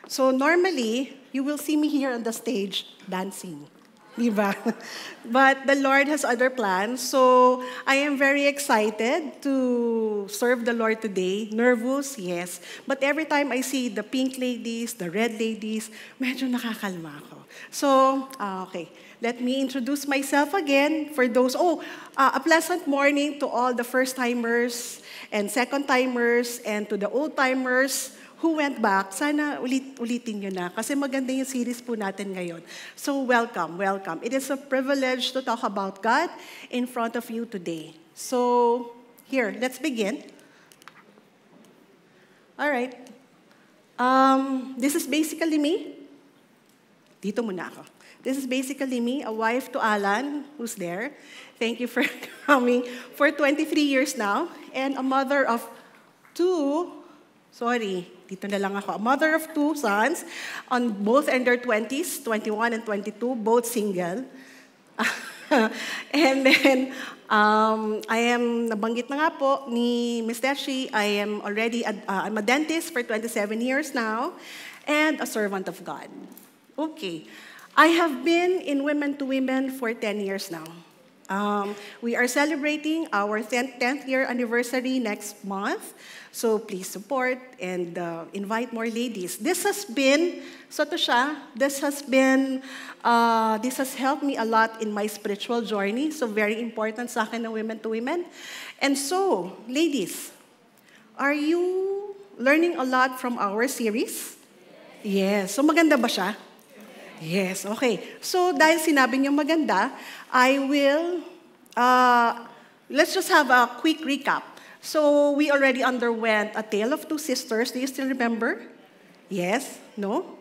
So normally, you will see me here on the stage dancing. Diba? But the Lord has other plans. So I am very excited to serve the Lord today. Nervous, yes. But every time I see the pink ladies, the red ladies, medyo nakakalma ako. So, okay. Let me introduce myself again for those. A pleasant morning to all the first-timers and second-timers and to the old-timers who went back. Sana ulitin nyo na kasi maganda yung series po natin ngayon. So welcome, welcome. It is a privilege to talk about God in front of you today. So here, let's begin. All right. This is basically me. Dito muna ako. This is basically me, a wife to Alan, who's there. Thank you for coming for 23 years now. And a mother of dito na lang ako. A mother of 2 sons, on both in their 20s, 21 and 22, both single. And then, I am, nabanggit na nga po ni Ms. Deshi, I am already, I'm a dentist for 27 years now, and a servant of God. Okay. I have been in Women to Women for 10 years now. We are celebrating our 10th year anniversary next month. So please support and invite more ladies. This has been, this has helped me a lot in my spiritual journey. So very important sa akin na Women to Women. And so, ladies, are you learning a lot from our series? Yes. So maganda ba siya? Yes, okay. So dahil sinabi niyo maganda, I will, let's just have a quick recap. So we already underwent A Tale of Two Sisters. Do you still remember? Yes? No?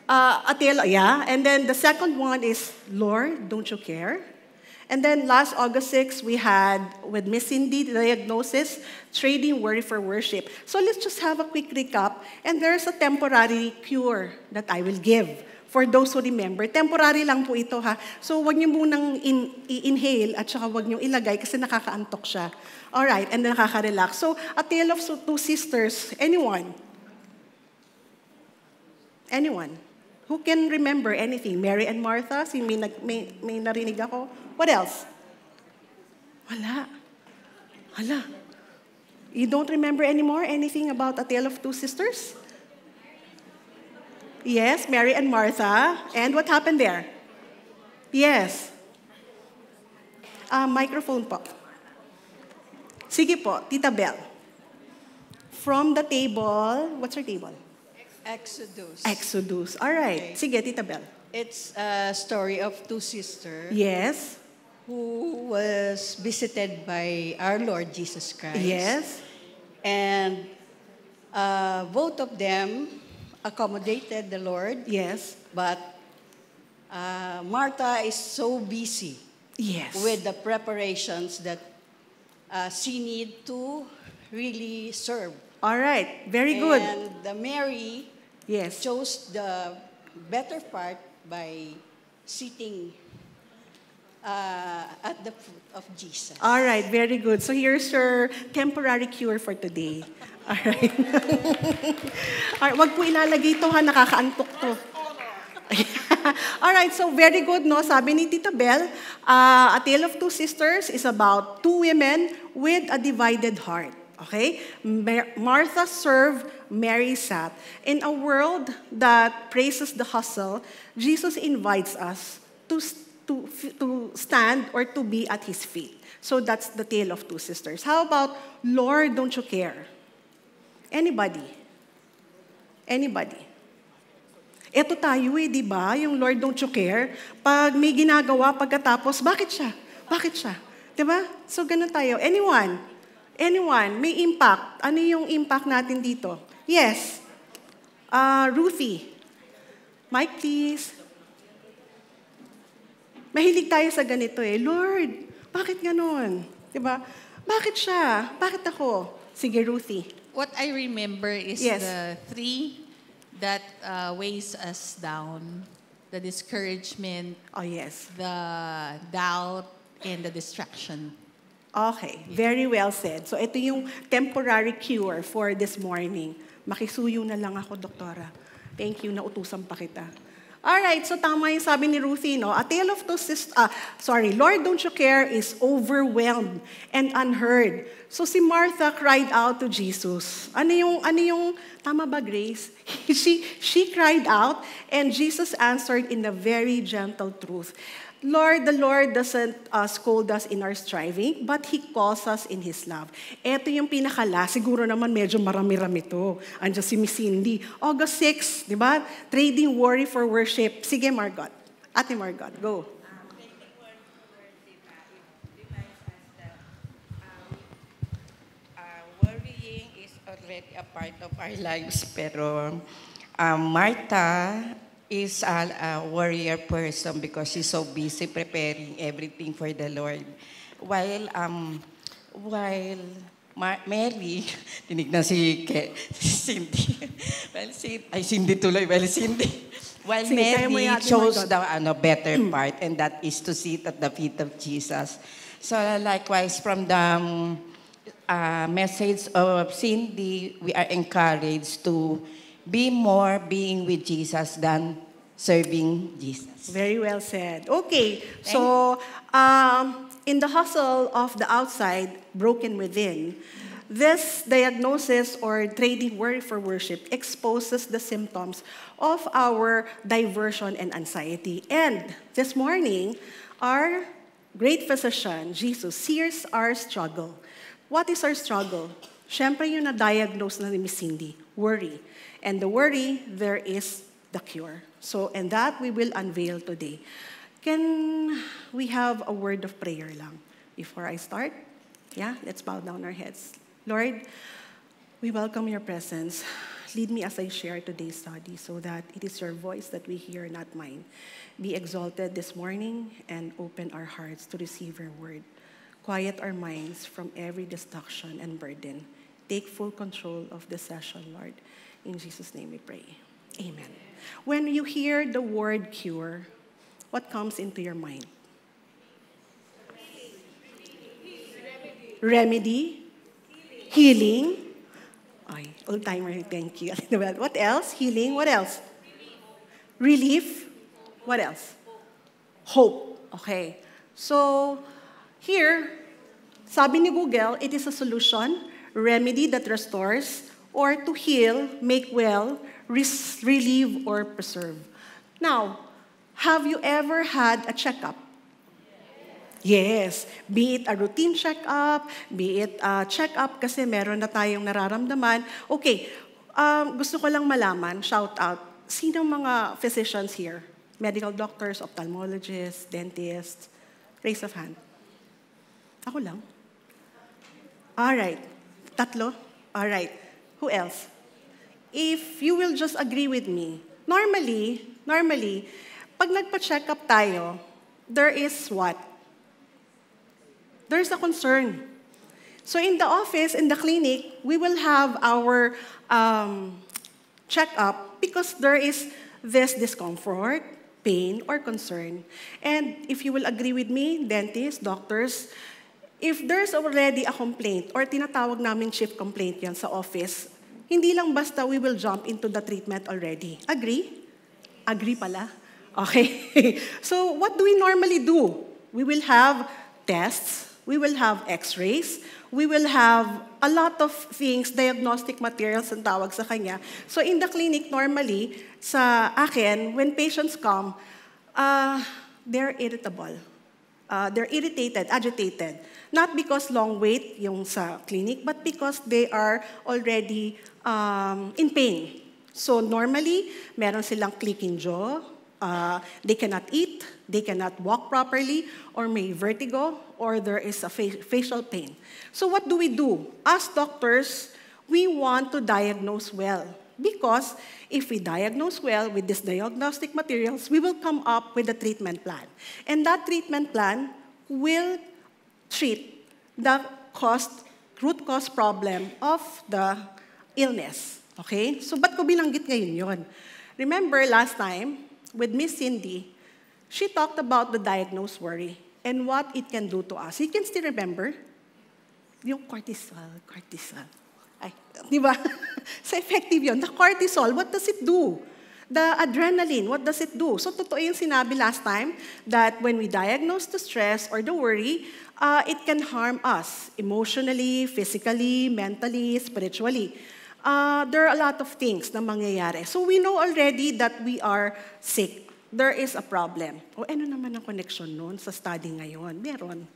A Tale, yeah. And then the second one is Lord, Don't You Care? And then last August 6, we had, with Miss Cindy, the diagnosis, Trading Worry for Worship. So let's just have a quick recap. And there's a temporary cure that I will give for those who remember. Temporary lang po ito, ha? So wag niyo munang i-inhale at saka wag niyo ilagay kasi nakakaantok siya. Alright, and then nakaka-relax. So, A Tale of Two Sisters. Anyone? Anyone? Who can remember anything? Mary and Martha? May narinig ako. What else? Wala. You don't remember anymore anything about A Tale of Two Sisters? Yes, Mary and Martha. And what happened there? Yes. Microphone po. Sige po, Tita Belle. From the table, what's her table? Exodus. All right. Okay. Sige, Tita Belle. It's a story of 2 sisters. Yes. Who was visited by our Lord Jesus Christ. Yes. And both of them accommodated the Lord. Yes. But Martha is so busy. Yes. With the preparations that she need to really serve. All right. Very good. And Mary chose the better part by sitting at the foot of Jesus. All right, very good. So here's your temporary cure for today. All right. All right, wag po ilalagay ito, ha, nakakaantok to. All right, so very good, no? Sabi ni Tita Belle, A Tale of Two Sisters is about 2 women with a divided heart. Okay? Martha served, Mary sat. In a world that praises the hustle, Jesus invites us to stand or to be at His feet. So that's the Tale of Two Sisters. How about Lord, Don't You Care? Anybody? Ito tayo di ba? Yung Lord, Don't You Care. Pag may ginagawa pagkatapos, bakit siya? Di ba? So ganun tayo. Anyone? May impact. Ano yung impact natin dito? Yes. Ruthie. Mike, please. Mahilig tayo sa ganito Lord, bakit ganun? Diba? Bakit siya? Bakit ako? Sige, Ruthie. What I remember is the 3 that weighs us down. The discouragement. Oh, yes. The doubt and the distraction. Okay, very well said. So ito yung temporary cure for this morning. Makisuyo na lang ako, doktora. Thank you, nautusan pa kita. Alright, so tama yung sabi ni Ruthie, no? A tale of two sisters, Lord, don't you care is overwhelmed and unheard. So si Martha cried out to Jesus. Ano yung, tama ba, Grace? she cried out, and Jesus answered in a very gentle truth. Lord, the Lord doesn't scold us in our striving, but He calls us in His love. Ito yung pinakala, siguro naman medyo marami-rami to. Andiyan si Miss Cindy. August 6, di ba? Trading worry for worship. Sige, Margot. Ate Margot, go. Trading worry for worship, it reminds us that worrying is already a part of our lives. Pero Martha is a warrior person because she's so busy preparing everything for the Lord. While Mary, tinignan si Cindy. Cindy tuloy. While Mary chose the better part, and that is to sit at the feet of Jesus. So likewise, from the message of Cindy, we are encouraged to be more being with Jesus than serving Jesus. Very well said. Okay, so in the hustle of the outside, broken within, this diagnosis or trading worry for worship exposes the symptoms of our diversion and anxiety. And this morning, our great physician, Jesus, sees our struggle. What is our struggle? Siyempre yung na-diagnose na ni Miss Cindy, worry. And the worry, there is the cure. So, and that we will unveil today. Can we have a word of prayer lang before I start? Yeah, let's bow down our heads. Lord, we welcome your presence. Lead me as I share today's study so that it is your voice that we hear, not mine. Be exalted this morning and open our hearts to receive your word. Quiet our minds from every distraction and burden. Take full control of the session, Lord. In Jesus' name we pray. Amen. When you hear the word cure, what comes into your mind? Remedy? Healing? Ay, old-timer, thank you. What else? Healing? What else? Relief? What else? Hope. Okay. So, here, sabi ni Google, it is a solution, remedy that restores, or to heal, make well, relieve, or preserve. Now, have you ever had a checkup? Yes. Be it a routine checkup, be it a checkup kasi meron na tayong nararamdaman. Okay, gusto ko lang malaman, shout out, sino mga physicians here? Medical doctors, ophthalmologists, dentists? Raise of hand. Ako lang. All right. Tatlo? All right. Who else? If you will just agree with me, normally, pag nagpa-check up tayo, there is what? There's a concern. So in the office, in the clinic, we will have our check-up because there is this discomfort, pain, or concern. And if you will agree with me, dentists, doctors, if there's already a complaint or tinatawag namin chief complaint yan sa office, hindi lang basta we will jump into the treatment already. Agree? Agree pala? Okay. So what do we normally do? We will have tests, we will have x-rays, we will have a lot of things, diagnostic materials ang tawag sa kanya. So in the clinic, normally, sa akin, when patients come, they're irritable. They're irritated, agitated. Not because long wait yung sa clinic, but because they are already in pain. So normally, meron silang clicking jaw, they cannot eat, they cannot walk properly, or may vertigo, or there is a facial pain. So what do? As doctors, we want to diagnose well. Because if we diagnose well with these diagnostic materials, we will come up with a treatment plan. And that treatment plan will treat the root cause problem of the illness. Okay? So ba't ko binanggit ngayon yun? Remember last time, with Miss Cindy, she talked about the diagnosed worry and what it can do to us. You can still remember? Yung cortisol. Ay, di ba? So effective yun. The cortisol, what does it do? The adrenaline, what does it do? So totoo yung sinabi last time that when we diagnose the stress or the worry, it can harm us emotionally, physically, mentally, spiritually. There are a lot of things na mangyayari. So we know already that we are sick. There is a problem. O ano naman ang connection nun sa study ngayon? Meron.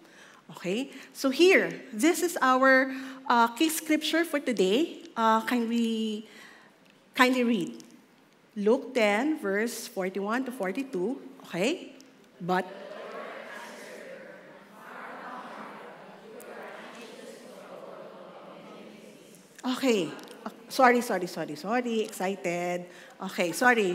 Okay? So here, this is our key scripture for today. Can we kindly read? Luke 10, verse 41 to 42. Okay? But okay. Sorry. Excited. Okay, sorry.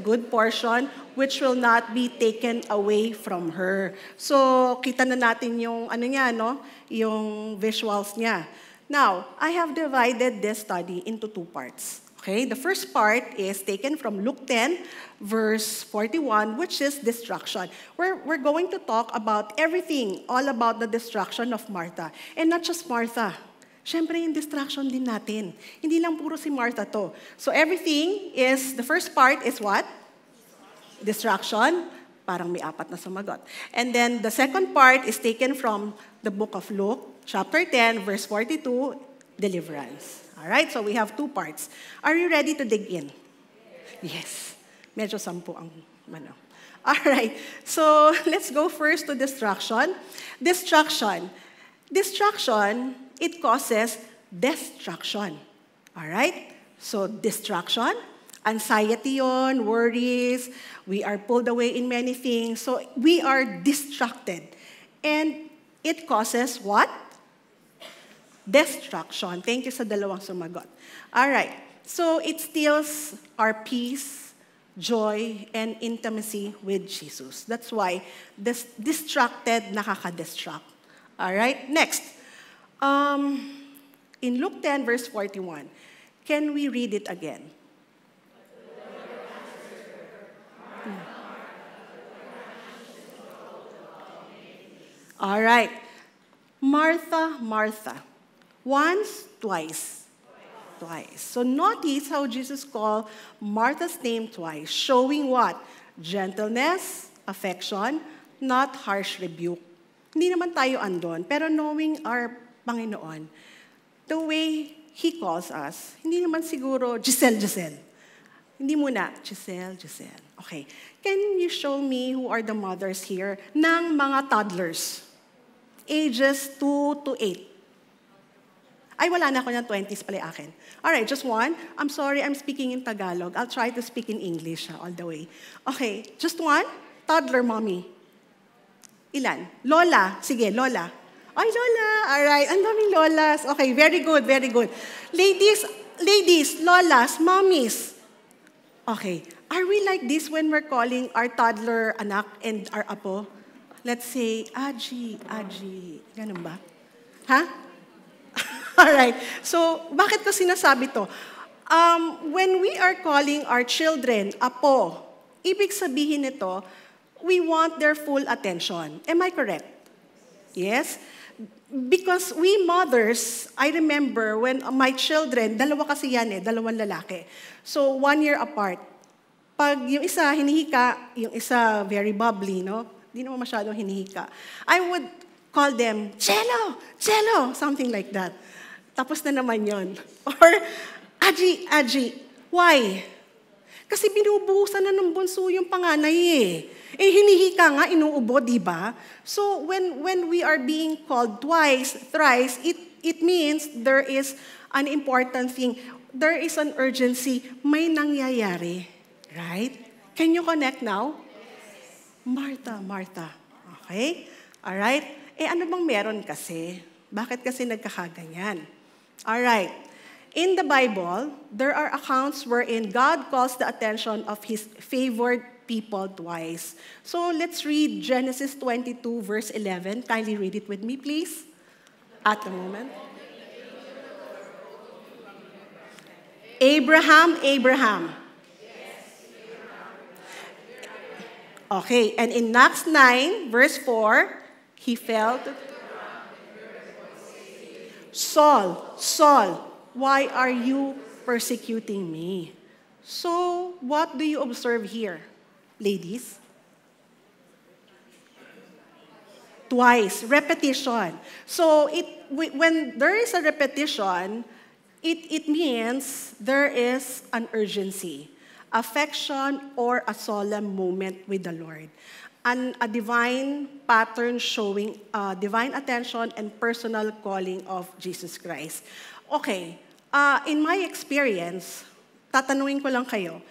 Good portion which will not be taken away from her. So, kita na natin yung yung visuals niya. Now, I have divided this study into two parts. Okay? The first part is taken from Luke 10, verse 41, which is destruction. We're going to talk about everything, all about the destruction of Martha. And not just Martha. Siyempre, yung distraction din natin. Hindi lang puro si Martha to. So everything is, the first part is what? Distraction. Parang may apat na sumagot. And then the second part is taken from the book of Luke, chapter 10, verse 42, deliverance. All right, so we have two parts. Are you ready to dig in? Yes. Medyo sampu ang All right, so let's go first to distraction. Distraction, it causes destruction. All right? So distraction, anxiety yon, worries, we are pulled away in many things. So we are distracted. And it causes what? Destruction. Thank you sa dalawang sumagot. All right. So it steals our peace, joy, and intimacy with Jesus. That's why distracted nakaka-distract. All right? Next. In Luke 10, verse 41, can we read it again? All right. Martha, Martha. Once, twice. So notice how Jesus called Martha's name twice, showing what? Gentleness, affection, not harsh rebuke. Hindi naman tayo andon, pero knowing our Panginoon, the way He calls us, hindi naman siguro, Giselle. Hindi muna, Giselle. Okay. Can you show me who are the mothers here ng mga toddlers? Ages 2 to 8. Ay, wala na ako ng 20s pala akin. Alright, just one. I'm sorry, I'm speaking in Tagalog. I'll try to speak in English all the way. Okay, just one. Toddler, mommy. Ilan? Lola. Sige, Lola. Ay, Lola. Alright, ang daming lolas. Okay, very good. Ladies, lolas, mommies. Okay, are we like this when we're calling our toddler anak and our apo? Let's say, Aji. Ganun ba? Ha? Alright, so bakit ko sinasabi to? When we are calling our children apo, ibig sabihin nito, we want their full attention. Am I correct? Yes? Because we mothers, I remember when my children, dalawa kasi yan dalawang lalaki. So 1 year apart. Pag yung isa hinihika, yung isa very bubbly, no? Hindi naman masyadong hinihika. I would call them, Cello, something like that. Tapos na naman yon. Or, Aji, why? Kasi binubuhusan na ng bunso yung panganay hinihika nga, inuubo, di ba? So, when we are being called twice, thrice, it means there is an important thing. There is an urgency. May nangyayari. Right? Can you connect now? Martha. Okay? Alright? Ano bang meron kasi? Bakit kasi nagkakaganyan? Alright. In the Bible, there are accounts wherein God calls the attention of His favored people twice. So let's read Genesis 22, verse 11. Kindly read it with me, please. At the moment. Abraham. Okay, and in Acts 9, verse 4, he fell to... Saul, Saul, why are you persecuting me? So, what do you observe here, ladies? Twice, repetition. So, when there is a repetition, it means there is an urgency, affection, or a solemn moment with the Lord. And a divine pattern showing divine attention and personal calling of Jesus Christ. Okay, in my experience, tatanungin ko lang kayo,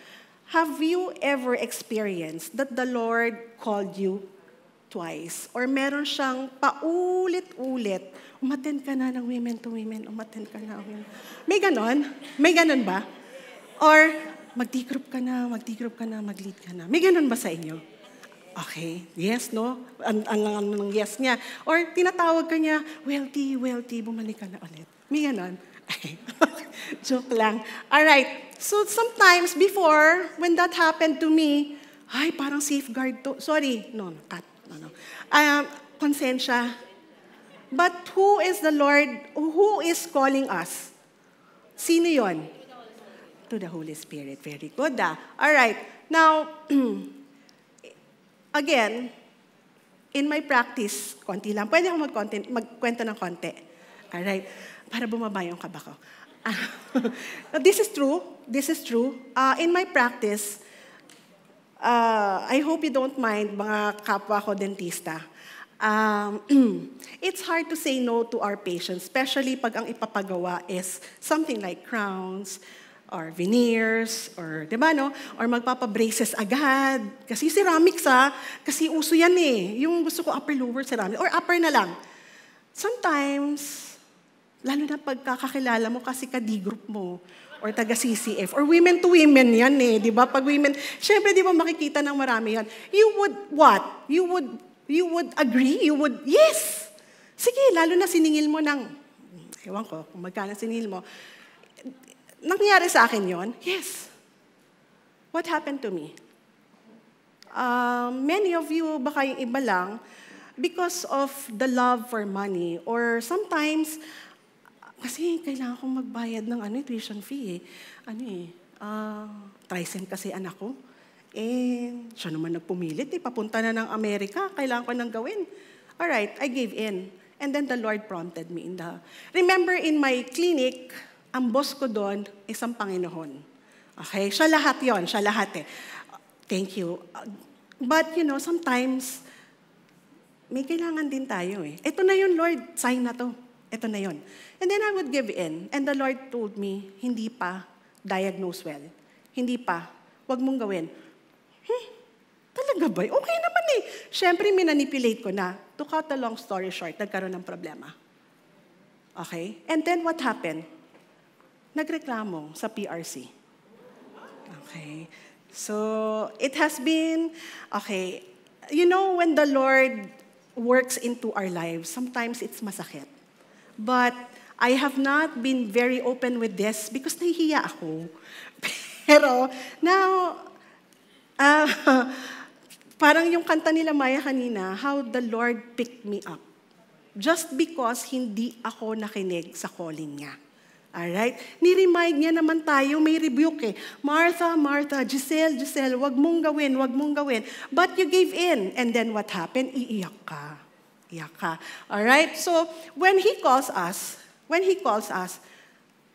have you ever experienced that the Lord called you twice? Or meron siyang paulit-ulit, umattend ka na ng women to women, umattend ka na. May ganon? May ganon ba? Or mag-D-group ka na, mag-lead ka na. May ganon ba sa inyo? Okay, yes, no? Ang yes niya. Or tinatawag ka niya, wealthy, bumalik ka na ulit. May ganon? Joke lang. Alright, so sometimes before, when that happened to me, ay, parang safeguard to. Sorry, no, cut. No. Konsensya. But who is the Lord? Who is calling us? Sino yon? To the Holy Spirit. Very good. Alright, now, again, in my practice, konti lang. Pwede ako magkwento ng konti. Alright? Para bumaba yung kaba ko. This is true. This is true. In my practice, I hope you don't mind, mga kapwa ko dentista. It's hard to say no to our patients, especially pag ang ipapagawa is something like crowns, or veneers, or, di ba, no? Or magpapabraces agad. Kasi ceramics, kasi uso yan eh. Yung gusto ko upper-lower ceramics, or upper na lang. Sometimes, lalo na pagkakakilala mo kasi ka-D-group mo, or taga-CCF, or women to women yan eh, di ba? Pag women, syempre di ba makikita ng marami yan. You would what? You would agree? You would, yes! Sige, lalo na siningil mo ng, ewan ko, kung magkano siningil mo, nangyari sa akin yon? Yes. What happened to me? Many of you, baka yung iba lang, because of the love for money, or sometimes, kasi kailangan kong magbayad ng tuition fee eh. Tricent kasi anak ko. Siya naman nagpumilit papunta na ng Amerika, kailangan ko nang gawin. Alright, I gave in. And then the Lord prompted me remember in my clinic, ang boss ko doon, isang Panginoon. Okay? Siya lahat yon, siya lahat eh. Thank you. But, sometimes, may kailangan din tayo eh. Ito na yun, Lord, sign na to. Ito na yun. And then I would give in. And the Lord told me, hindi pa, diagnose well. Hindi pa, wag mong gawin. Talaga ba? Okay naman eh. Siyempre, minanipulate ko na. To cut the long story short, nagkaroon ng problema. Okay? And then what happened? Nagreklamo sa PRC. Okay. So, it has been, okay, when the Lord works into our lives, sometimes it's masakit. But I have not been very open with this because nahihiya ako. Pero, now, parang yung kanta nila Maya kanina, how the Lord picked me up. Just because hindi ako nakinig sa calling niya. Alright? Ni-remind niya naman tayo, may rebuke eh. Martha, Martha, Giselle, wag mong gawin. But you gave in. And then what happened? Iiyak ka. Alright? So, when He calls us,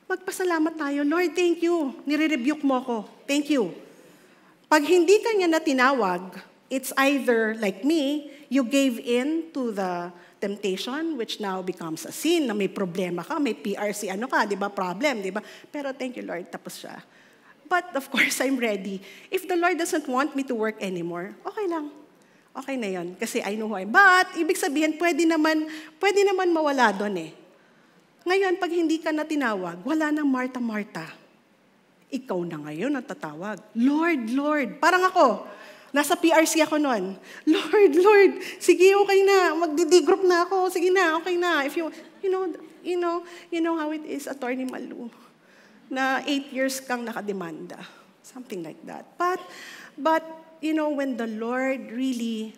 magpasalamat tayo. Lord, thank you. Nire-rebuke mo ko. Thank you. Pag hindi ka niya na tinawag, it's either like me, you gave in to the temptation, which now becomes a sin, na may problema ka, may PRC, di ba, problem, di ba? Pero thank you, Lord, tapos siya. But of course, I'm ready. If the Lord doesn't want me to work anymore, okay lang. Okay na yon, kasi I know who I am. But, ibig sabihin, pwede naman mawala doon eh. Ngayon, pag hindi ka na tinawag, wala nang Martha. Ikaw na ngayon ang tatawag. Lord, parang ako. Nasa PRC ako noon. Lord, sige, okay na. Magdi-D-group na ako. Sige na, okay na. If you know how it is, Attorney Malu, na 8 years kang nakademanda. Something like that. But when the Lord really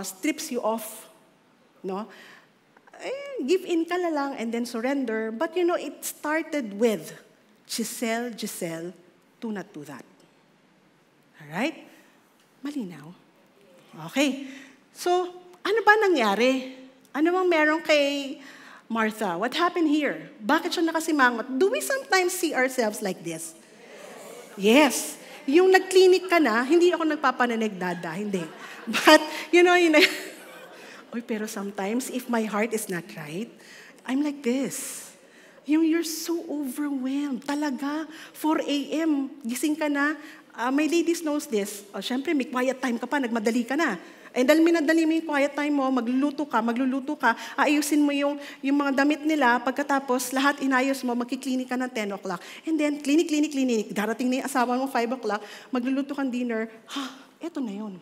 strips you off, no? give in ka na lang and then surrender. But it started with, Giselle, do not do that. Alright? Malinaw? Okay. So, ano ba nangyari? Ano bang meron kay Martha? What happened here? Bakit siya nakasimangot? Do we sometimes see ourselves like this? Yes. Yung nag-clinic ka na, hindi ako nagpapananig, Dada. Hindi. But, pero sometimes, if my heart is not right, I'm like this. You're so overwhelmed. Talaga, 4 a.m., gising ka na. My ladies knows this. Siyempre, may quiet time ka pa, nagmadali ka na. And dahil minadali mo yung quiet time mo, magluluto ka, aayusin mo yung mga damit nila, pagkatapos lahat inayos mo, magkiklinik ka ng 10 o'clock. And then, clinic, darating na yung asawa mo 5 o'clock, magluluto kang dinner, eto na yun.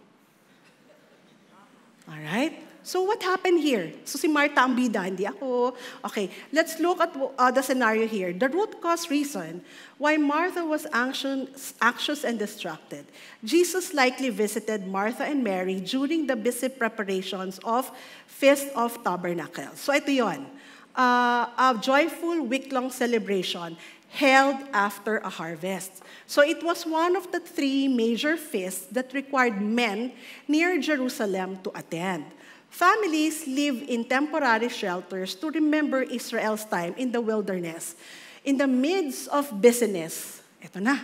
Alright? So what happened here? So si Martha ang bida, hindi ako. Okay, let's look at the scenario here. The root cause reason why Martha was anxious and distracted. Jesus likely visited Martha and Mary during the busy preparations of Feast of Tabernacles. So ito yun, a joyful week-long celebration held after a harvest. So it was one of the 3 major feasts that required men near Jerusalem to attend. Families live in temporary shelters to remember Israel's time in the wilderness. In the midst of busyness, eto na.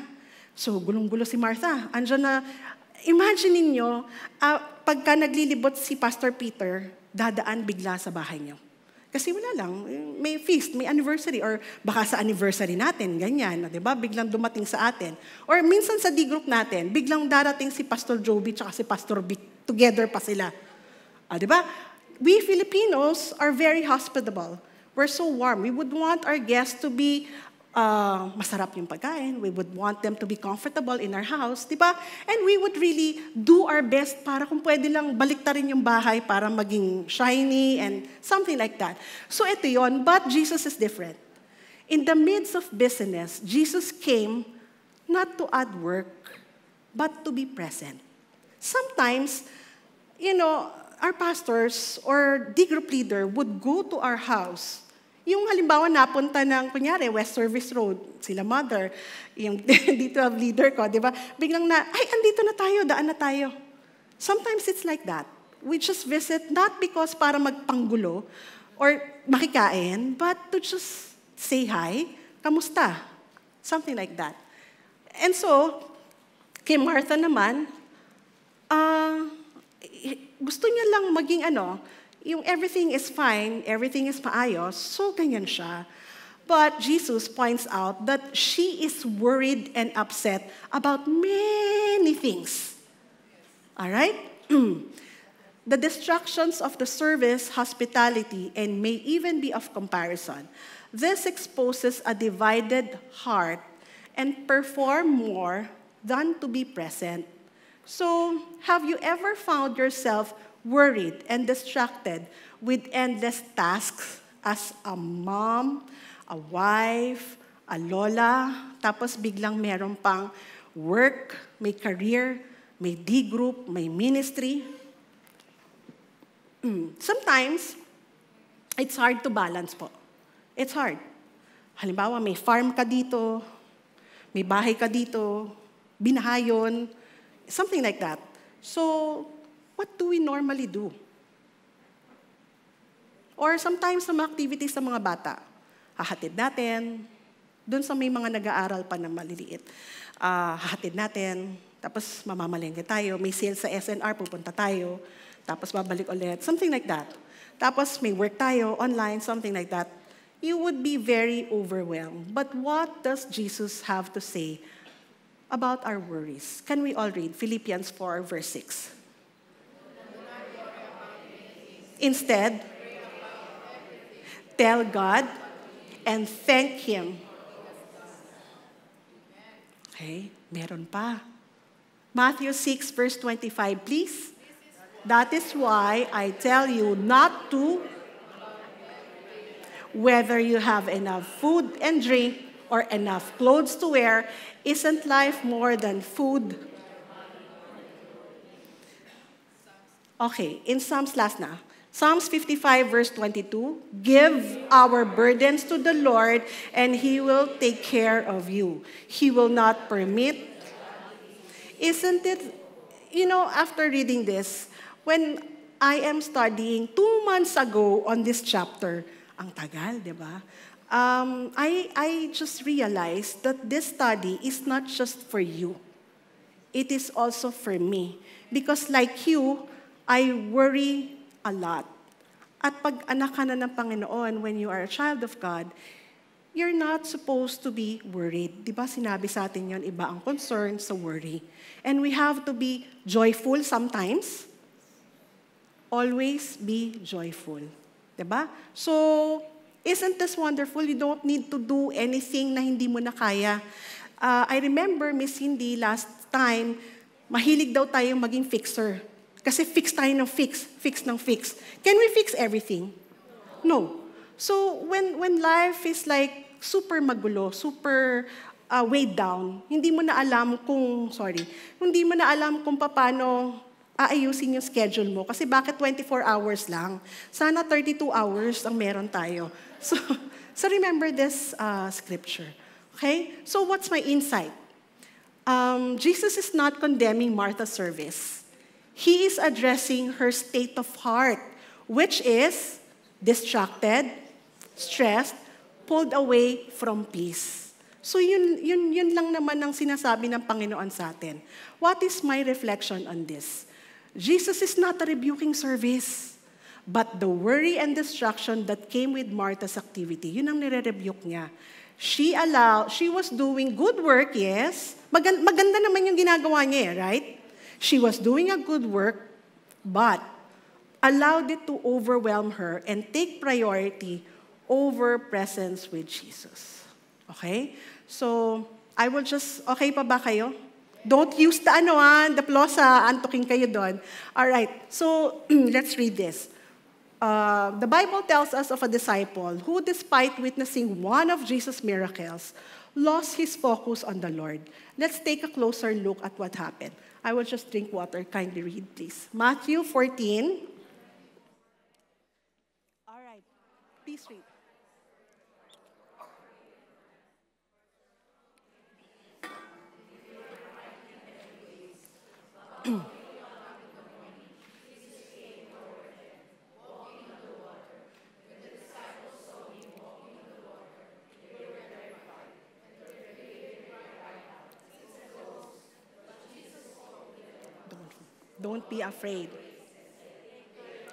So, gulong-gulo si Martha. Andiyan na, imagine ninyo, pagka naglilibot si Pastor Peter, dadaan bigla sa bahay niyo. Kasi wala lang, may feast, may anniversary, or baka sa anniversary natin, ganyan, di ba? Biglang dumating sa atin. Or minsan sa D-group natin, biglang darating si Pastor Joby at si Pastor Vic, together pa sila. Diba? We Filipinos are very hospitable. We're so warm. We would want our guests to be masarap yung pagkain. We would want them to be comfortable in our house. Diba? And we would really do our best para kung pwede lang baliktarin yung bahay para maging shiny and something like that. So ito yon, but Jesus is different. In the midst of busyness, Jesus came not to add work, but to be present. Sometimes, our pastors or D-group leader would go to our house. Yung halimbawa napunta ng, kunyari, West Service Road, sila mother, yung D12 leader ko, di ba? Biglang andito na tayo, daan na tayo. Sometimes it's like that. We just visit not because para magpanggulo or makikain, but to just say hi, kamusta? Something like that. And so, kay Martha naman, gusto niya lang maging yung everything is fine, everything is maayos, so ganyan siya. But Jesus points out that she is worried and upset about many things. All right? The distractions of the service, hospitality, and may even be of comparison. This exposes a divided heart and perform more than to be present. So, have you ever found yourself worried and distracted with endless tasks as a mom, a wife, a lola, tapos biglang meron pang work, may career, may D-group, may ministry? Sometimes, it's hard to balance po. It's hard. Halimbawa, may farm ka dito, may bahay ka dito, binahayon, something like that. So, what do we normally do? Or sometimes sa mga activities ng mga bata, hahatid natin, doon sa may mga nag-aaral pa na maliliit, hahatid natin, tapos mamamalengke tayo, may sale sa SNR, pupunta tayo, tapos babalik ulit, something like that. Tapos may work tayo, online, something like that. You would be very overwhelmed. But what does Jesus have to say about our worries? Can we all read Philippians 4, verse 6? Instead, tell God and thank Him. Okay, meron pa. Matthew 6, verse 25, please. That is why I tell you not to, whether you have enough food and drink or enough clothes to wear, isn't life more than food? Okay, in Psalms last na. Psalms 55 verse 22, give our burdens to the Lord and He will take care of you. He will not permit. Isn't it, after reading this, when I am studying 2 months ago on this chapter, ang tagal, di ba? I just realized that this study is not just for you. It is also for me. Because like you, I worry a lot. At pag anak ka na ng Panginoon, when you are a child of God, you're not supposed to be worried. Di ba sinabi sa atin yon, iba ang concern sa worry. And we have to be joyful sometimes. Always be joyful. Di ba? So, isn't this wonderful? You don't need to do anything na hindi mo na kaya. I remember, Miss Cindy, last time, mahilig daw tayong maging fixer. Kasi fix tayo ng fix ng fix. Can we fix everything? No. So, when life is like super magulo, super weighed down, hindi mo na alam kung paano aayusin yung schedule mo. Kasi bakit 24 hours lang? Sana 32 hours ang meron tayo. So remember this scripture. Okay? So what's my insight? Jesus is not condemning Martha's service. He is addressing her state of heart, which is distracted, stressed, pulled away from peace. So yun lang naman ang sinasabi ng Panginoon sa atin. What is my reflection on this? Jesus is not a rebuking service, but the worry and distraction that came with Martha's activity, yun ang nire-rebuke niya. She was doing good work, yes. Maganda naman yung ginagawa niya, right? She was doing a good work, but allowed it to overwhelm her and take priority over presence with Jesus. Okay? So, I will just, okay pa ba kayo? Don't use the plosa, antukin kayo doon. All right, so let's read this. The Bible tells us of a disciple who, despite witnessing one of Jesus' miracles, lost his focus on the Lord. Let's take a closer look at what happened. I will just drink water. Kindly read, please. Matthew 14. All right, please read. Don't be afraid.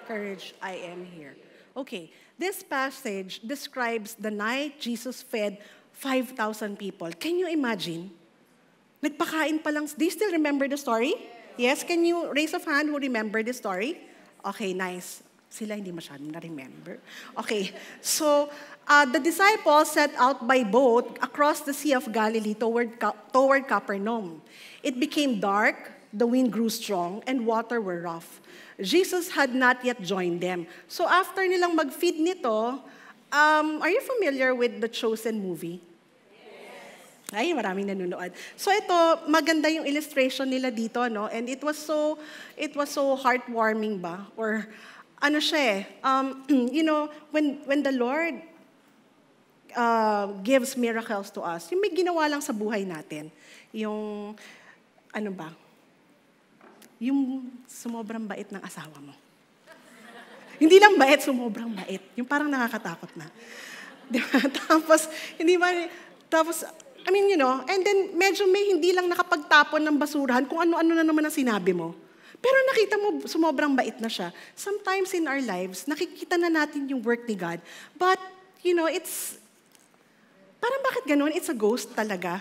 Courage, I am here. Okay, this passage describes the night Jesus fed 5,000 people. Can you imagine? Nagpakain pa lang. Do you still remember the story? Yes? Can you raise a hand who remember the story? Okay, nice. Sila hindi masyadong na-remember. Okay, so the disciples set out by boat across the Sea of Galilee toward Capernaum. It became dark, the wind grew strong, and water were rough. Jesus had not yet joined them. So after nilang mag-feed nito, are you familiar with the Chosen movie? Ay, maraming nanonood. So ito, maganda yung illustration nila dito, no? And it was so heartwarming ba? Or ano siya when the Lord gives miracles to us, yung may ginawa lang sa buhay natin. Yung, yung sumobrang bait ng asawa mo. Hindi lang bait, sumobrang bait. Yung parang nakakatakot na. Diba? Tapos, and then medyo may hindi lang nakapagtapon ng basurahan kung ano-ano na naman ang sinabi mo. Pero nakita mo, sumobrang bait na siya. Sometimes in our lives, nakikita na natin yung work ni God. But, it's, parang bakit ganun? It's a ghost talaga.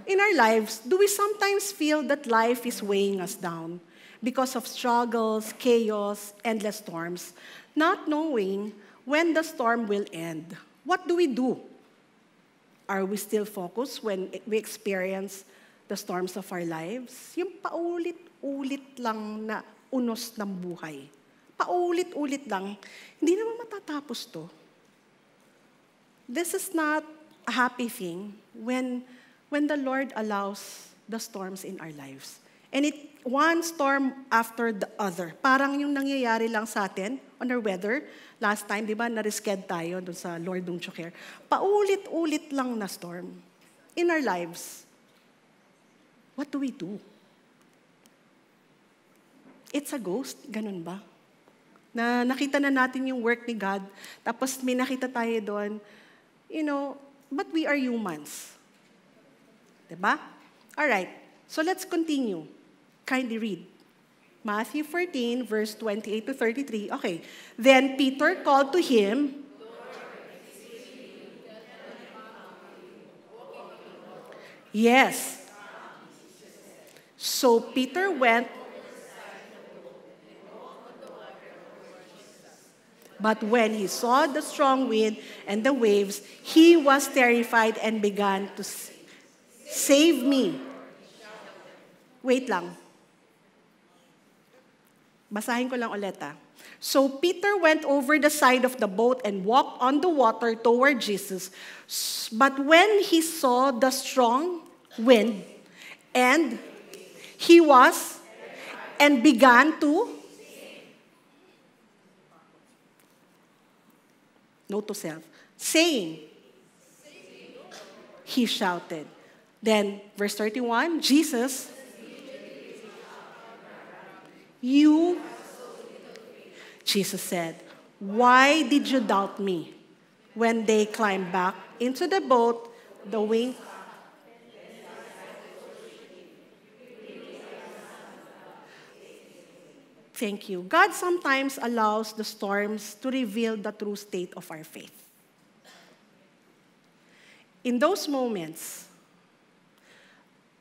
In our lives, do we sometimes feel that life is weighing us down because of struggles, chaos, endless storms, not knowing when the storm will end? What do we do? Are we still focused when we experience the storms of our lives? Yung paulit-ulit lang na unos ng buhay. Paulit-ulit lang. Hindi naman matatapos to. This is not a happy thing when the Lord allows the storms in our lives. And one storm after the other. Parang yung nangyayari lang sa atin on our weather. Last time, di ba, na-risked tayo dun sa Lord Don't You Care. Paulit-ulit lang na storm in our lives. What do we do? It's a ghost? Ganun ba? Na nakita na natin yung work ni God, tapos may nakita tayo doon, but we are humans. Diba? Alright, so let's continue. Kindly read. Matthew 14, verse 28 to 33. Okay. Then Peter called to him, yes. So Peter went, but when he saw the strong wind and the waves, he was terrified and began to save me. Wait lang. Basahin ko lang ulit. So Peter went over the side of the boat and walked on the water toward Jesus. But when he saw the strong wind, and began to, note to self, saying, he shouted. Then, verse 31, Jesus, Jesus said, why did you doubt me? When they climbed back into the boat, the wind, thank you. God sometimes allows the storms to reveal the true state of our faith. In those moments,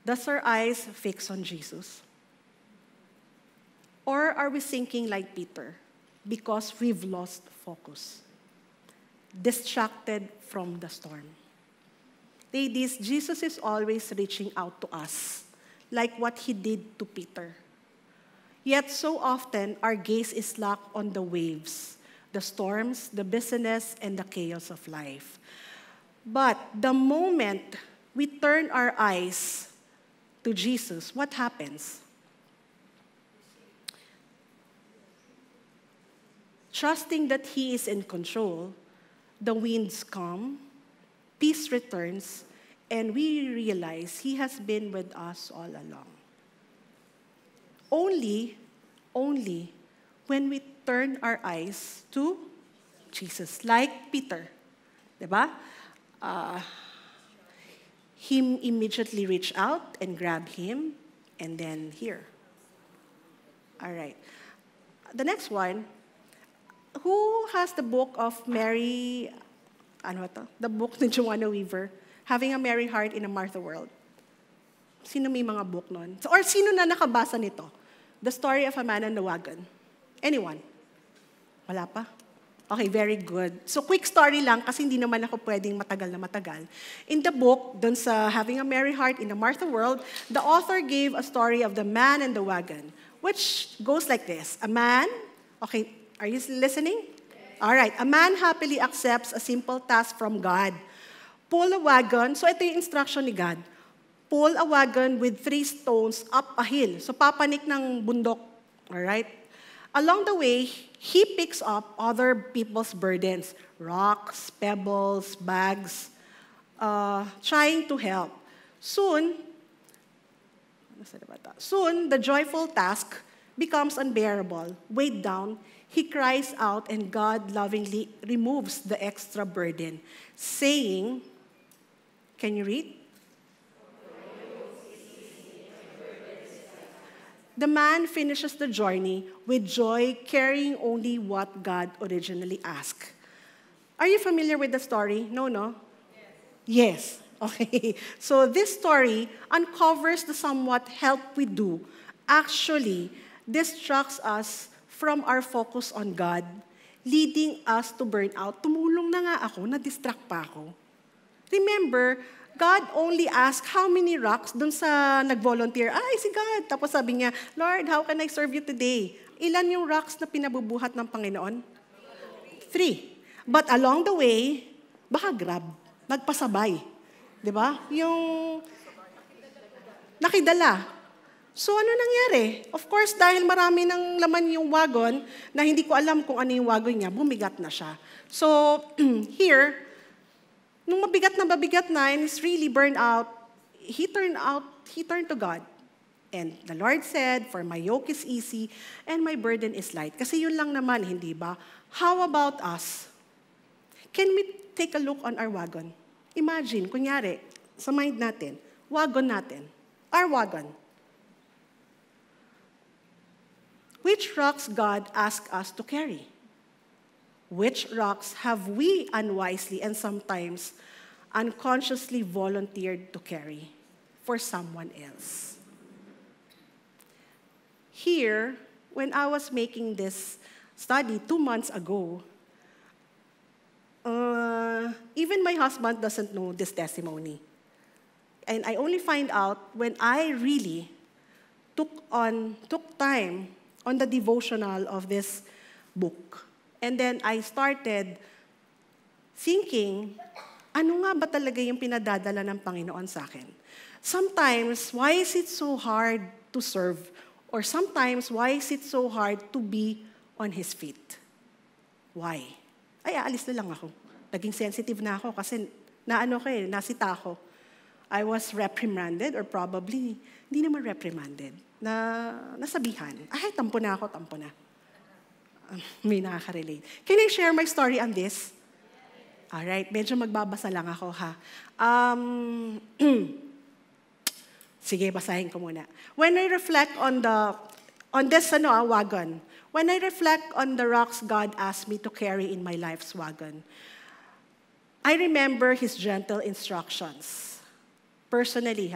does our eyes fix on Jesus? Or are we sinking like Peter because we've lost focus, distracted from the storm? Ladies, Jesus is always reaching out to us, like what he did to Peter. Yet so often, our gaze is locked on the waves, the storms, the busyness, and the chaos of life. But the moment we turn our eyes to Jesus, what happens? Trusting that he is in control, the winds come, peace returns, and we realize he has been with us all along. Only when we turn our eyes to Jesus, like Peter, diba? Him immediately reach out and grab him, and then here. All right. The next one, who has the book of Mary, the book ni Joanna Weaver, Having a Merry Heart in a Martha World? Sino may mga book nun? Or sino na nakabasa nito? The Story of a Man and the Wagon. Anyone? Wala pa? Okay, very good. So quick story lang kasi hindi naman ako pwedeng matagal na matagal. In the book, dun sa Having a Merry Heart in a Martha World, the author gave a story of the man and the wagon, which goes like this. A man, okay, are you listening? Yes. All right, a man happily accepts a simple task from God. Pull a wagon, so ito yung instruction ni God. Pull a wagon with 3 stones up a hill. So papanik ng bundok, all right? Along the way, he picks up other people's burdens, rocks, pebbles, bags, trying to help. Soon, the joyful task becomes unbearable. Weighed down, he cries out, and God lovingly removes the extra burden, saying, can you read? The man finishes the journey with joy, carrying only what God originally asked. Are you familiar with the story? No? Yes. Okay. So this story uncovers the somewhat help we do actually distracts us from our focus on God, leading us to burnout. Tumulong na nga ako, na-distract pa ako. Remember, God only asked how many rocks dun sa nag-volunteer. Ay, si God. Tapos sabi niya, Lord, how can I serve you today? Ilan yung rocks na pinabubuhat ng Panginoon? 3. But along the way, baka grab, nagpasabay. Di ba? Yung nakidala. So ano nangyari? Of course, dahil marami ng laman yung wagon, na hindi ko alam kung ano yung wagon niya, bumigat na siya. So here, nung mabigat na, and is really burned out, he turned to God. And the Lord said, for my yoke is easy and my burden is light. Kasi yun lang naman, hindi ba? How about us? Can we take a look on our wagon? Imagine, kunyari, sa mind natin, wagon natin, our wagon. Which rocks God asked us to carry? Which rocks have we unwisely and sometimes unconsciously volunteered to carry for someone else? Here, when I was making this study 2 months ago, even my husband doesn't know this testimony. And I only find out when I really took time on the devotional of this book. And then I started thinking, ano nga ba talaga yung pinadadala ng Panginoon sa akin? Sometimes, why is it so hard to serve? Or sometimes, why is it so hard to be on His feet? Why? Ay, aalis na lang ako. Naging sensitive na ako kasi nasita ako. I was reprimanded or probably, hindi naman reprimanded, nasabihan. Ay, tampo na ako. May nakaka-relate. Can I share my story on this? Alright, medyo magbabasa lang ako ha. Sige, basahin ko muna. When I reflect on this wagon, when I reflect on the rocks God asked me to carry in my life's wagon, I remember His gentle instructions. Personally,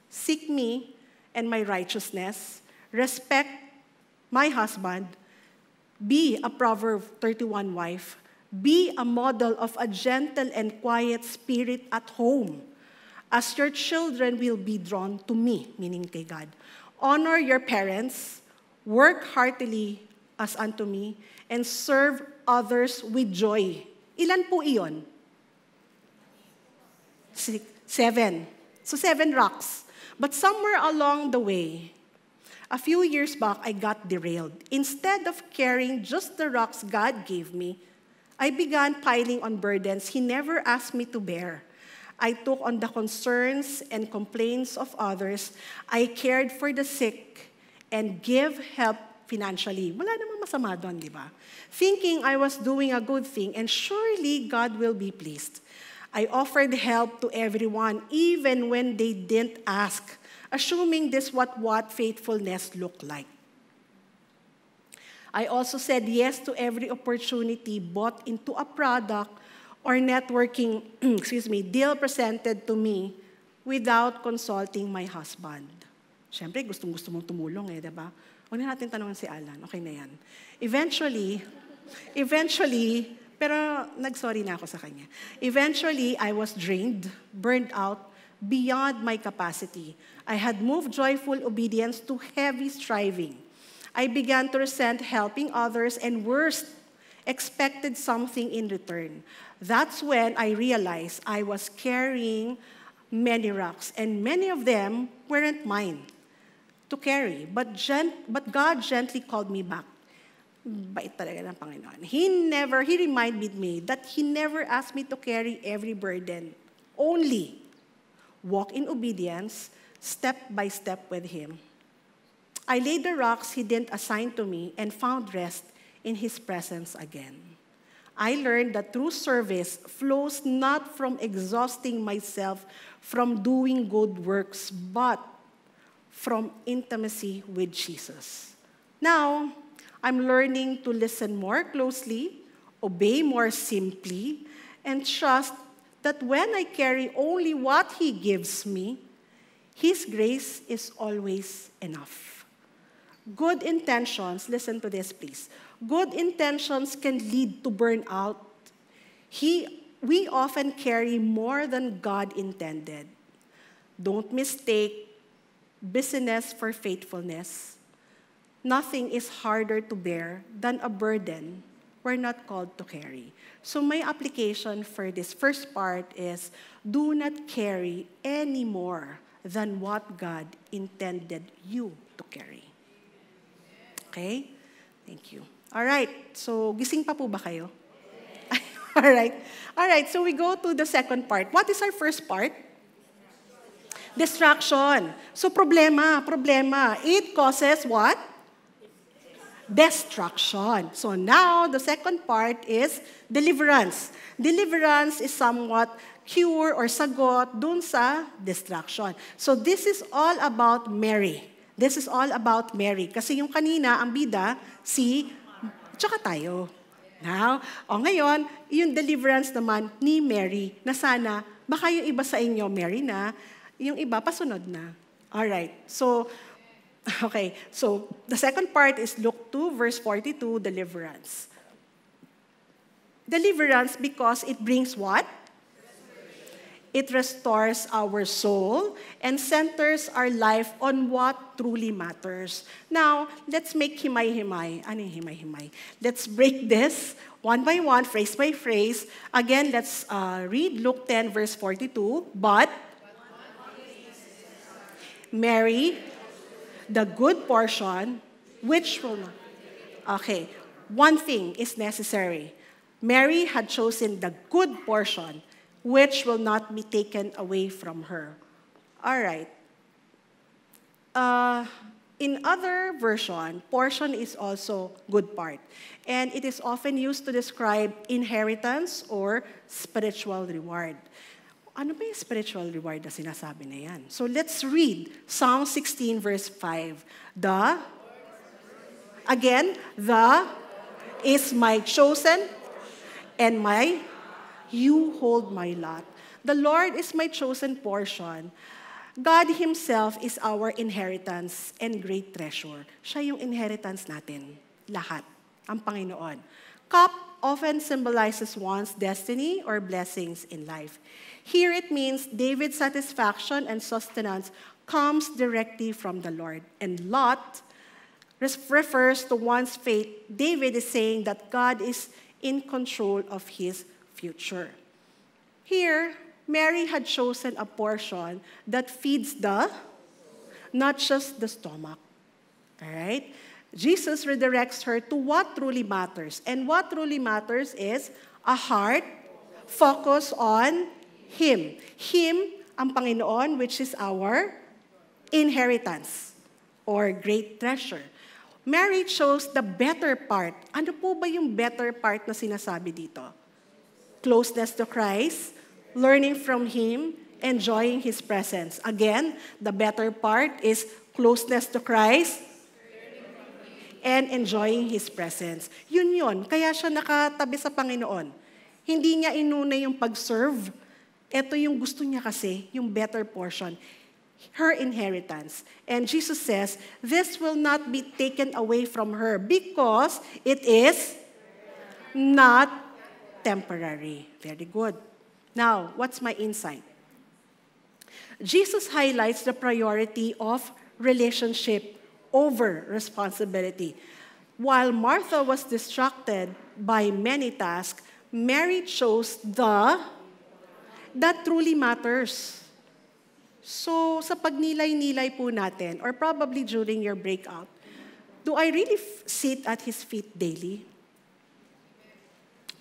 seek me and my righteousness, respect my husband, be a Proverbs 31 wife, be a model of a gentle and quiet spirit at home, as your children will be drawn to me, meaning kay God. Honor your parents, work heartily as unto me, and serve others with joy. Ilan po iyon? 7. So 7 rocks. But somewhere along the way, a few years back, I got derailed. Instead of carrying just the rocks God gave me, I began piling on burdens He never asked me to bear. I took on the concerns and complaints of others. I cared for the sick and gave help financially. Wala namang masama doon, di ba? Thinking I was doing a good thing and surely God will be pleased. I offered help to everyone, even when they didn't ask, assuming this what faithfulness looked like. I also said yes to every opportunity bought into a product or networking deal presented to me without consulting my husband. Siyempre, gustong-gusto mong tumulong diba? Huwag na natin tanongin si Alan. Okay na yan. Eventually, pero nag-sorry na ako sa kanya. Eventually, I was drained, burned out, beyond my capacity. I had moved joyful obedience to heavy striving. I began to resent helping others and worse, expected something in return. That's when I realized I was carrying many rocks, and many of them weren't mine to carry. But God gently called me back. Bait talaga ng Panginoon. He reminded me that He never asked me to carry every burden. Only walk in obedience, step by step with Him. I laid the rocks He didn't assign to me and found rest in His presence again. I learned that true service flows not from exhausting myself from doing good works, but from intimacy with Jesus. Now, I'm learning to listen more closely, obey more simply, and trust that when I carry only what He gives me, His grace is always enough. Good intentions, listen to this please. Good intentions can lead to burnout. We often carry more than God intended. Don't mistake busyness for faithfulness. Nothing is harder to bear than a burden we're not called to carry. So my application for this first part is, do not carry any more than what God intended you to carry. Okay? Thank you. All right. So, gising pa po ba kayo? All right. All right. So, we go to the second part. What is our first part? Distraction. So, problema. It causes what? Destruction. So, now, the second part is deliverance. Deliverance is somewhat cure or sagot dun sa distraction. So, this is all about Mary. This is all about Mary. Kasi yung kanina, ang bida, tsaka tayo. Now, ngayon, yung deliverance naman ni Mary, na sana, baka yung iba sa inyo, Mary na, yung iba, pasunod na. Alright, so, okay. So, the second part is Luke 2, verse 42, deliverance. Deliverance because it brings what? It restores our soul and centers our life on what truly matters. Now, let's make himay-himay. Ano yung himay-himay? Let's break this one by one, phrase by phrase. Again, let's read Luke 10, verse 42. But Mary, the good portion, which will not. Okay, one thing is necessary. Mary had chosen the good portion, which will not be taken away from her. All right. In other version, portion is also good part. And it is often used to describe inheritance or spiritual reward. Ano ba yung spiritual reward na sinasabi na yan? So let's read Psalm 16 verse 5. The is my chosen and you hold my lot. The Lord is my chosen portion. God Himself is our inheritance and great treasure. Siya yung inheritance natin. Lahat. Ang Panginoon. Cup often symbolizes one's destiny or blessings in life. Here it means David's satisfaction and sustenance comes directly from the Lord. And lot refers to one's faith. David is saying that God is in control of his future. Here, Mary had chosen a portion that feeds not just the stomach. All right? Jesus redirects her to what truly matters. And what truly matters is a heart focused on Him. Him, ang Panginoon, which is our inheritance or great treasure. Mary chose the better part. Ano po ba yung better part na sinasabi dito? Closeness to Christ, learning from Him, enjoying His presence. Again, the better part is closeness to Christ and enjoying His presence. Yun. Kaya siya nakatabi sa Panginoon. Hindi niya inuna yung pag-serve. Ito yung gusto niya kasi, yung better portion. Her inheritance. And Jesus says, this will not be taken away from her because it is not temporary. Very good. Now, what's my insight? Jesus highlights the priority of relationship over responsibility. While Martha was distracted by many tasks, Mary chose that truly matters. So, sa pagnilay-nilay po natin, or probably during your breakout, do I really sit at His feet daily?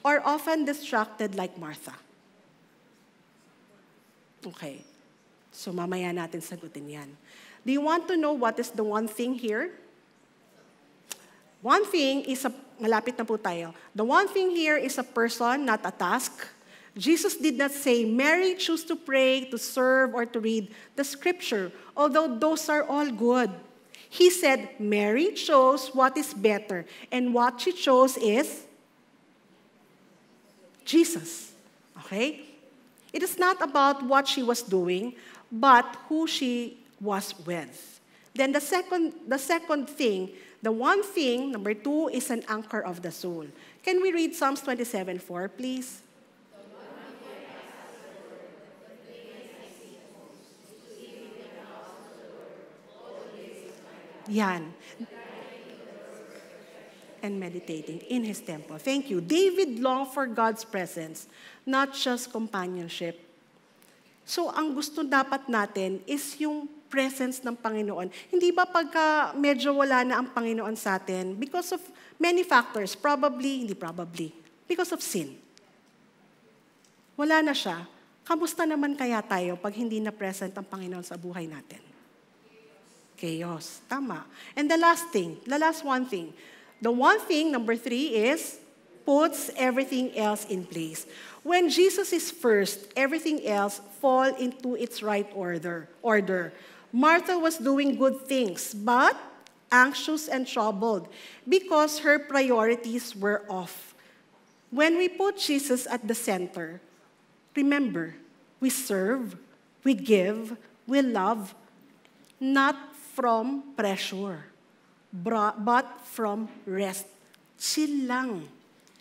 Or often distracted like Martha? Okay. So, mamaya natin sagutin yan. Do you want to know what is the one thing here? One thing is malapit na po tayo. The one thing here is a person, not a task. Jesus did not say, Mary, choose to pray, to serve, or to read the scripture, although those are all good. He said, Mary chose what is better, and what she chose is Jesus. Okay? It is not about what she was doing, but who she was with. Then the second thing, the one thing, number 2, is an anchor of the soul. Can we read Psalms 27:4, please? Yan. And meditating in His temple. Thank you. David longed for God's presence, not just companionship. So ang gusto dapat natin is yung presence ng Panginoon. Hindi ba pagka medyo wala na ang Panginoon sa atin, because of many factors, because of sin. Wala na siya. Kamusta naman kaya tayo pag hindi na present ang Panginoon sa buhay natin? Chaos. Tama. And the last one thing. The one thing, number 3, is puts everything else in place. When Jesus is first, everything else fall into its right order. Martha was doing good things, but anxious and troubled because her priorities were off. When we put Jesus at the center, remember, we serve, we give, we love, not from pressure, but from rest. Chill lang.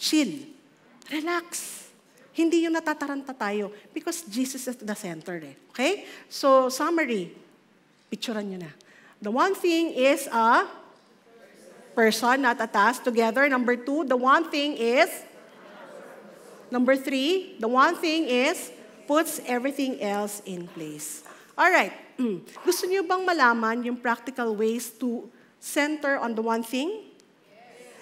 Chill. Relax. Hindi yung natataranta tayo because Jesus is the center. Okay? So, summary. Picturean nyo na. The one thing is a person, not a task. Together. Number 2, the one thing is. Number 3, the one thing is puts everything else in place. Alright. Gusto niyo bang malaman yung practical ways to center on the one thing?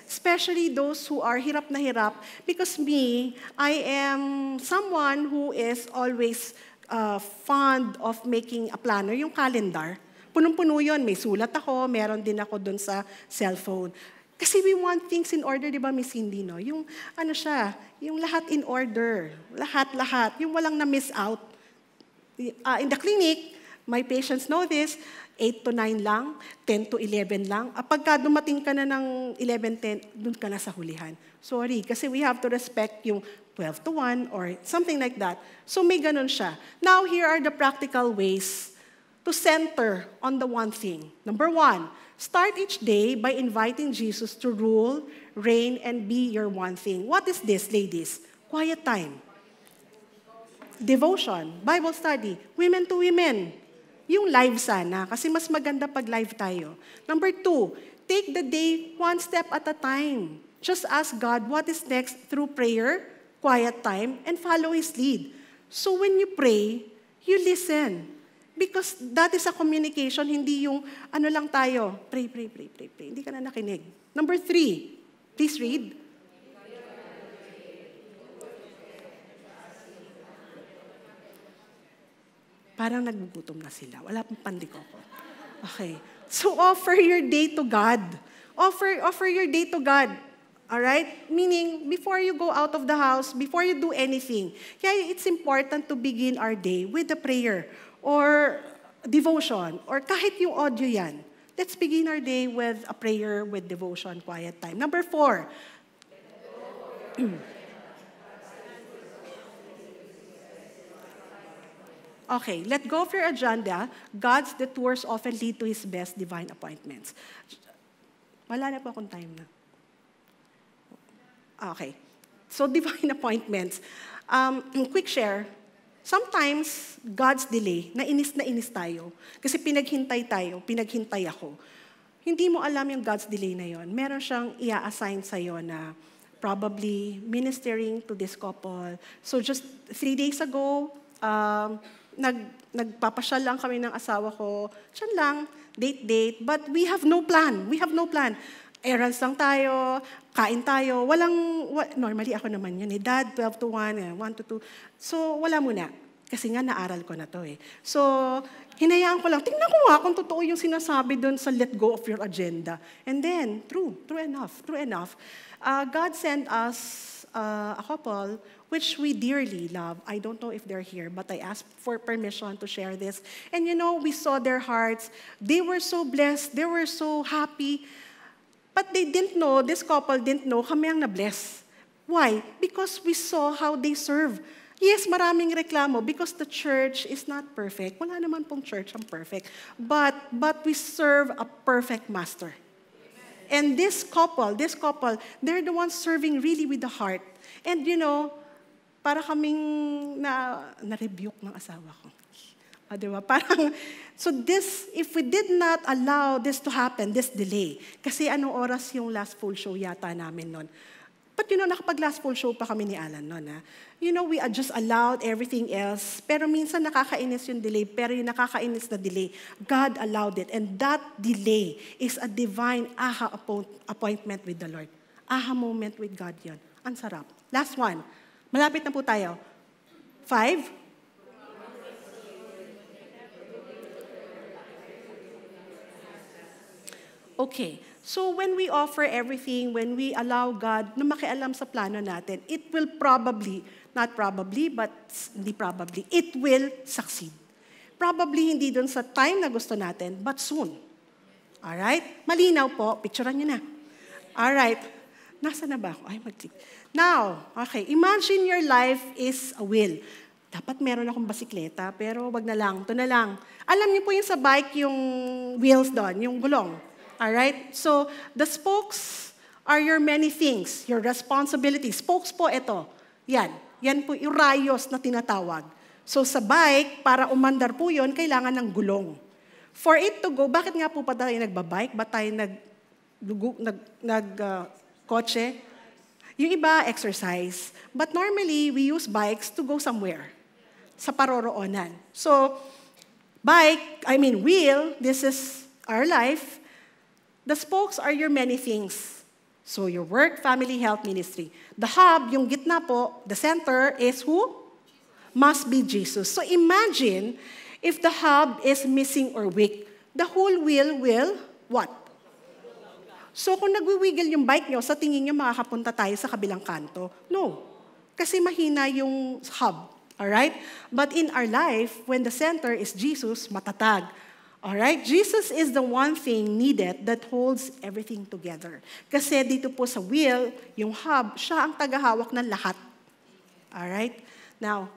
Especially those who are hirap na hirap. Because me, I am someone who is always fond of making a planner, yung calendar. Punong-puno yun. May sulat ako, meron din ako dun sa cellphone. Kasi we want things in order, di ba, Miss Cindy, no? Yung ano siya, yung lahat in order. Lahat. Yung walang na-miss out. In the clinic, my patients know this, 8 to 9 lang, 10 to 11 lang. Pagka dumating ka na ng 11, 10, dun ka na sa hulihan. Sorry, kasi we have to respect yung 12 to 1 or something like that. So may ganun siya. Now, here are the practical ways to center on the one thing. Number 1, start each day by inviting Jesus to rule, reign, and be your one thing. What is this, ladies? Quiet time. Devotion, Bible study, women to women. Yung live sana, kasi mas maganda pag live tayo. Number 2, take the day one step at a time. Just ask God what is next through prayer, quiet time, and follow His lead. So when you pray, you listen. Because that is a communication, hindi yung ano lang tayo, pray. Hindi ka na nakinig. Number 3, please read. Parang nagugutom na sila. Wala pang pandikoko. Okay. So offer your day to God. Offer your day to God. All right? Meaning, before you go out of the house, before you do anything, kaya it's important to begin our day with a prayer or devotion or kahit yung audio yan. Let's begin our day with a prayer, with devotion, quiet time. Number 4. Okay, let go of your agenda. God's detours often lead to His best divine appointments. Wala na po akong time na. Okay. So, divine appointments. Quick share. Sometimes, God's delay, na inis tayo. Kasi pinaghintay ako. Hindi mo alam yung God's delay na yon. Meron siyang i-assign sa'yo na probably ministering to this couple. So, just 3 days ago, nagpapasyal lang kami ng asawa ko. Siyan lang, date. But we have no plan. Errands lang tayo, kain tayo. Normally ako naman yun. Dad, 12 to 1, 1 to 2. So, wala muna. Kasi nga, naaral ko na to eh. So, hinayaan ko lang. Tingnan ko nga kung totoo yung sinasabi doon sa let go of your agenda. And then, true enough. God sent us a couple which we dearly love. I don't know if they're here, but I asked for permission to share this. And we saw their hearts. They were so blessed. They were so happy. But they didn't know, this couple didn't know, kami ang na-bless. Why? Because we saw how they serve. Yes, maraming reklamo because the church is not perfect. Wala naman pong church ang perfect. But we serve a perfect master. And this couple, they're the ones serving really with the heart. And para kaming na-rebuke ng asawa ko. Diba? Parang, so this, if we did not allow this to happen, this delay, kasi anong oras yung last full show yata namin nun? But nakapag-last full show pa kami ni Alan noon. We just allowed everything else. Pero minsan nakakainis yung delay. Pero yung nakakainis na delay, God allowed it. And that delay is a divine aha appointment with the Lord. Aha moment with God yun. Ang sarap. Last one. Malapit na po tayo. 5. Okay. So when we offer everything, when we allow God na makialam sa plano natin, it will probably, not probably, but hindi probably, it will succeed. Probably hindi dun sa time na gusto natin, but soon. Alright? Malinaw po. Picturean nyo na. Alright. Nasa na ba ako? Ay, mag-click. Now, okay. Imagine your life is a wheel. Dapat meron akong basikleta, pero wag na lang. Ito na lang. Alam niyo po yung sa bike, yung wheels doon, yung gulong. Alright? So, the spokes are your many things, your responsibilities. Spokes po ito. Yan. Yan po yung rayos na tinatawag. So, sa bike, para umandar po yun, kailangan ng gulong. For it to go, bakit nga po pa tayo nagbabike? Ba't tayo kotse? Yung iba, exercise. But normally, we use bikes to go somewhere. Sa paroroonan. So, wheel, this is our life. The spokes are your many things. So your work, family, health, ministry. The hub, yung gitna po, the center is who? Must be Jesus. So imagine if the hub is missing or weak, the whole wheel will what? So kung nagwiwiggle yung bike nyo, sa tingin nyo makakapunta tayo sa kabilang kanto? No. Kasi mahina yung hub. Alright? But in our life, when the center is Jesus, matatag. Alright? Jesus is the one thing needed that holds everything together. Kasi dito po sa wheel, yung hub, siya ang tagahawak ng lahat. Alright? Now,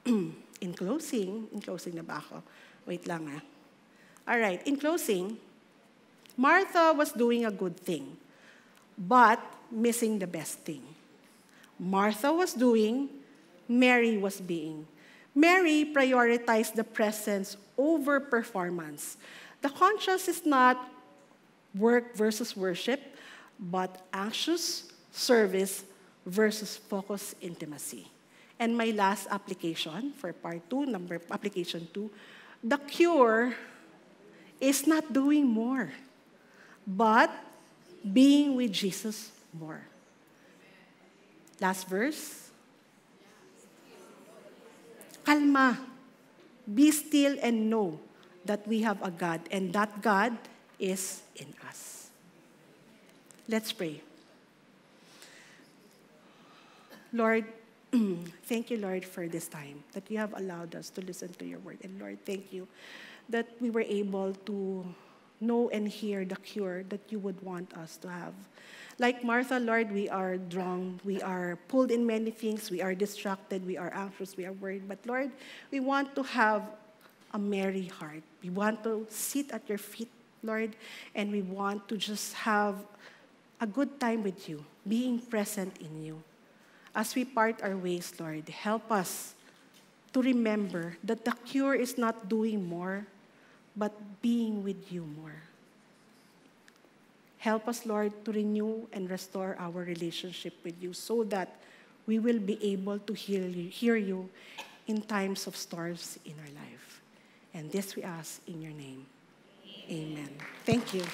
in closing na ba ako? Wait lang Alright, in closing, Martha was doing a good thing, but missing the best thing. Martha was doing, Mary was being. Mary prioritized the presence over performance. The contrast is not work versus worship, but anxious service versus focused intimacy. And my last application for part 2, application 2, the cure is not doing more, but being with Jesus more. Last verse. Kalma. Be still and know that we have a God, and that God is in us. Let's pray. Lord, thank you, Lord, for this time that you have allowed us to listen to your word. And Lord, thank you that we were able to know and hear the cure that you would want us to have. Like Martha, Lord, we are drawn, we are pulled in many things, we are distracted, we are anxious, we are worried. But Lord, we want to have a merry heart. We want to sit at your feet, Lord, and we want to just have a good time with you, being present in you. As we part our ways, Lord, help us to remember that the cure is not doing more, but being with you more. Help us, Lord, to renew and restore our relationship with you so that we will be able to hear you in times of storms in our life. And this we ask in your name. Amen. Thank you.